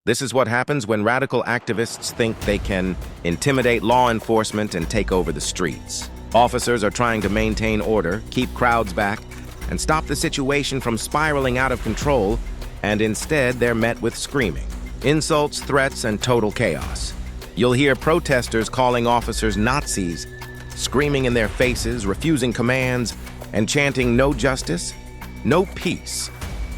This is what happens when radical activists think they can intimidate law enforcement and take over the streets. Officers are trying to maintain order, keep crowds back, and stop the situation from spiraling out of control, and instead they're met with screaming, insults, threats, and total chaos. You'll hear protesters calling officers Nazis, screaming in their faces, refusing commands, and chanting "No justice, no peace,"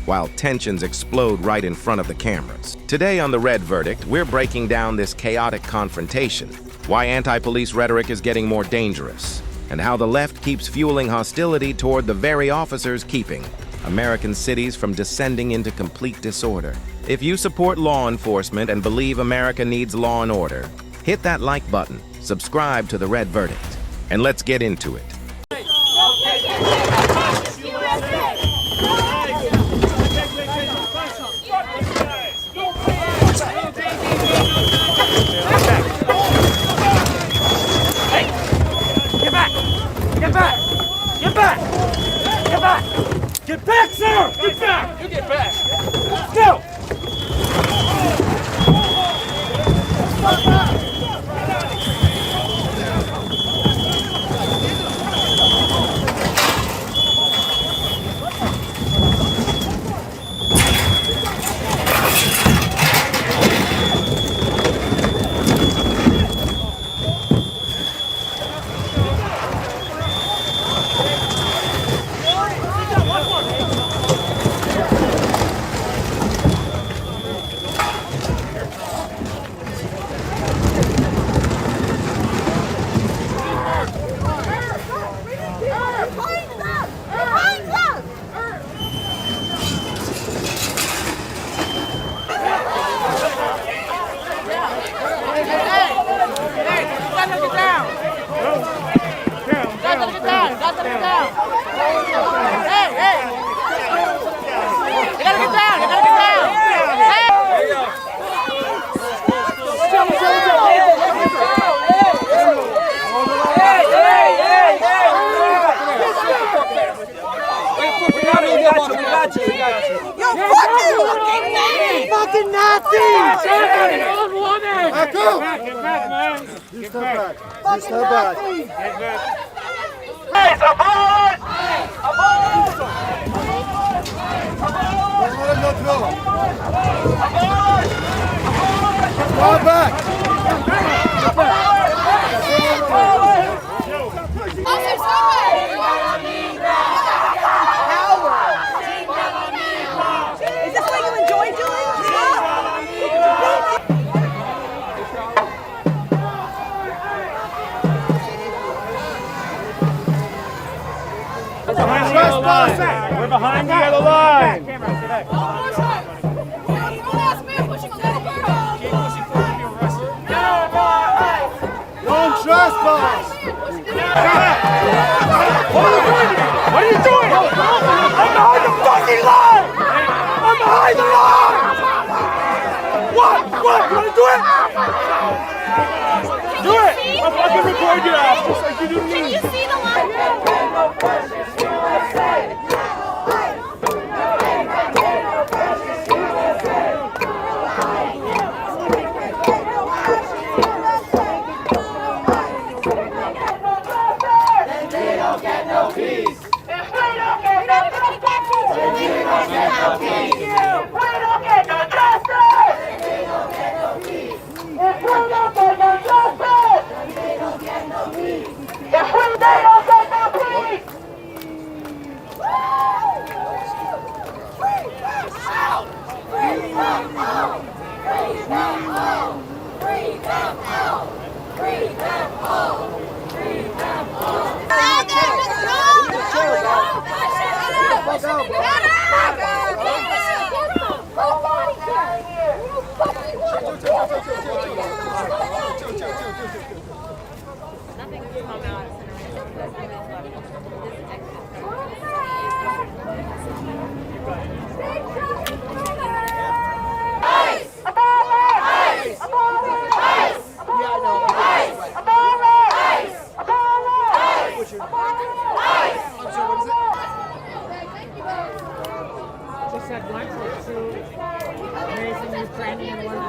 while tensions explode right in front of the cameras. Today on The Red Verdict, we're breaking down this chaotic confrontation, why anti-police rhetoric is getting more dangerous, and how the left keeps fueling hostility toward the very officers keeping American cities from descending into complete disorder. If you support law enforcement and believe America needs law and order, hit that like button, subscribe to The Red Verdict, and let's get into it. Get back, sir! Get back! You get back! Go! Fucking Nazis! Old woman! Back up! Get back, man! You step back. You step back. Get back! Hey, abort! Abort! Don't let him go through. Abort! Fall back. Is this what you enjoy doing? We're behind the yellow line! Don't trespass. What are you doing? I'm behind the fucking line! I'm behind the line! What? You wanna do it? Do it! I'll fucking record your ass just like you do me. Can you see the line? Just had lunch with two amazing Ukrainian women.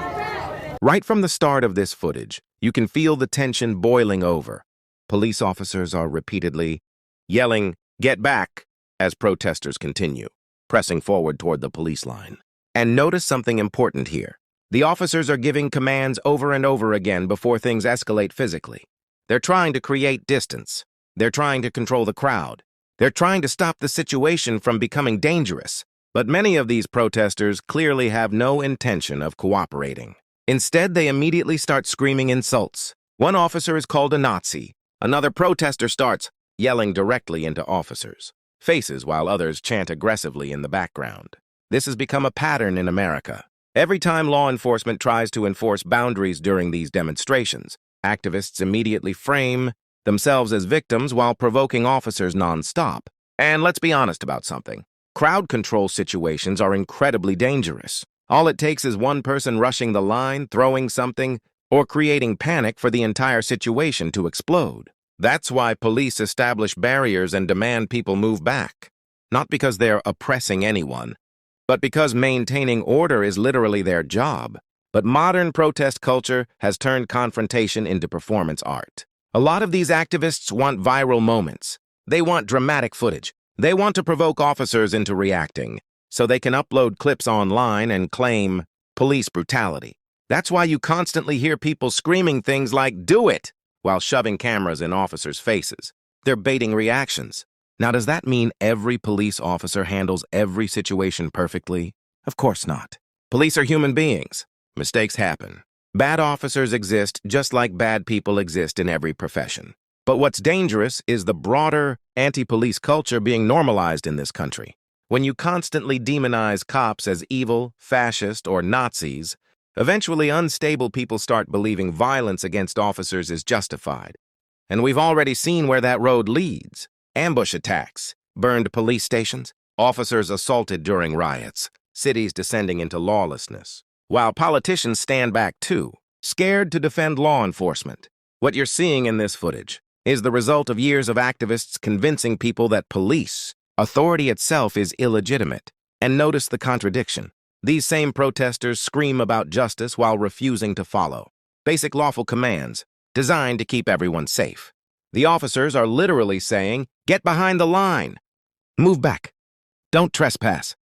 Right from the start of this footage, you can feel the tension boiling over. Police officers are repeatedly yelling, "Get back," as protesters continue, pressing forward toward the police line. And notice something important here. The officers are giving commands over and over again before things escalate physically. They're trying to create distance. They're trying to control the crowd. They're trying to stop the situation from becoming dangerous. But many of these protesters clearly have no intention of cooperating. Instead, they immediately start screaming insults. One officer is called a Nazi. Another protester starts yelling directly into officers' faces while others chant aggressively in the background. This has become a pattern in America. Every time law enforcement tries to enforce boundaries during these demonstrations, activists immediately frame themselves as victims while provoking officers nonstop. And let's be honest about something. Crowd control situations are incredibly dangerous. All it takes is one person rushing the line, throwing something, or creating panic for the entire situation to explode. That's why police establish barriers and demand people move back. Not because they're oppressing anyone, but because maintaining order is literally their job. But modern protest culture has turned confrontation into performance art. A lot of these activists want viral moments. They want dramatic footage. They want to provoke officers into reacting, so they can upload clips online and claim police brutality. That's why you constantly hear people screaming things like, "Do it!" while shoving cameras in officers' faces. They're baiting reactions. Now, does that mean every police officer handles every situation perfectly? Of course not. Police are human beings. Mistakes happen. Bad officers exist just like bad people exist in every profession. But what's dangerous is the broader anti-police culture being normalized in this country. When you constantly demonize cops as evil, fascist, or Nazis, eventually unstable people start believing violence against officers is justified. And we've already seen where that road leads. Ambush attacks, burned police stations, officers assaulted during riots, cities descending into lawlessness. While politicians stand back too, scared to defend law enforcement. What you're seeing in this footage is the result of years of activists convincing people that police, authority itself, is illegitimate. And notice the contradiction. These same protesters scream about justice while refusing to follow basic lawful commands designed to keep everyone safe. The officers are literally saying, "Get behind the line. Move back. Don't trespass."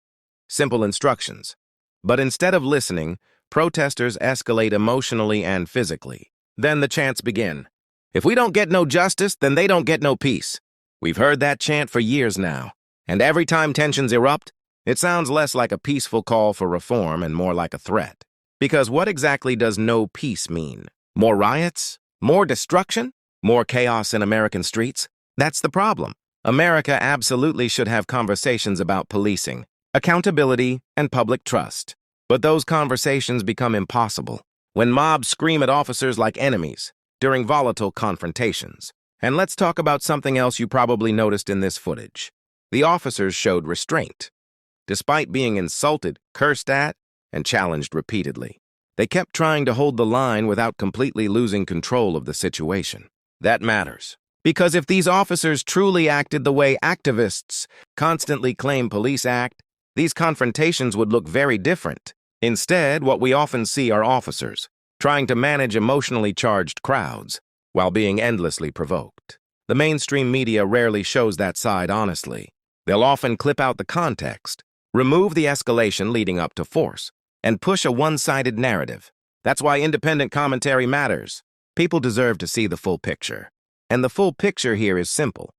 Simple instructions. But instead of listening, protesters escalate emotionally and physically. Then the chants begin. "If we don't get no justice, then they don't get no peace." We've heard that chant for years now. And every time tensions erupt, it sounds less like a peaceful call for reform and more like a threat. Because what exactly does no peace mean? More riots? More destruction? More chaos in American streets? That's the problem. America absolutely should have conversations about policing, accountability, and public trust. But those conversations become impossible when mobs scream at officers like enemies during volatile confrontations. And let's talk about something else you probably noticed in this footage. The officers showed restraint. Despite being insulted, cursed at, and challenged repeatedly, they kept trying to hold the line without completely losing control of the situation. That matters. Because if these officers truly acted the way activists constantly claim police act, these confrontations would look very different. Instead, what we often see are officers trying to manage emotionally charged crowds while being endlessly provoked. The mainstream media rarely shows that side honestly. They'll often clip out the context, remove the escalation leading up to force, and push a one-sided narrative. That's why independent commentary matters. People deserve to see the full picture. And the full picture here is simple.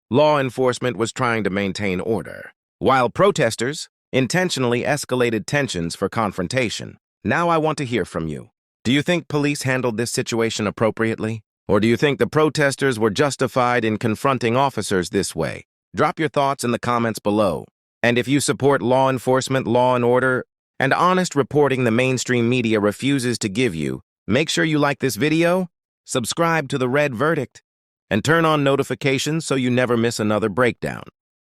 Law enforcement was trying to maintain order, while protesters intentionally escalated tensions for confrontation. Now I want to hear from you. Do you think police handled this situation appropriately? Or do you think the protesters were justified in confronting officers this way? Drop your thoughts in the comments below. And if you support law enforcement, law and order, and honest reporting the mainstream media refuses to give you, make sure you like this video, subscribe to The Red Verdict, and turn on notifications so you never miss another breakdown.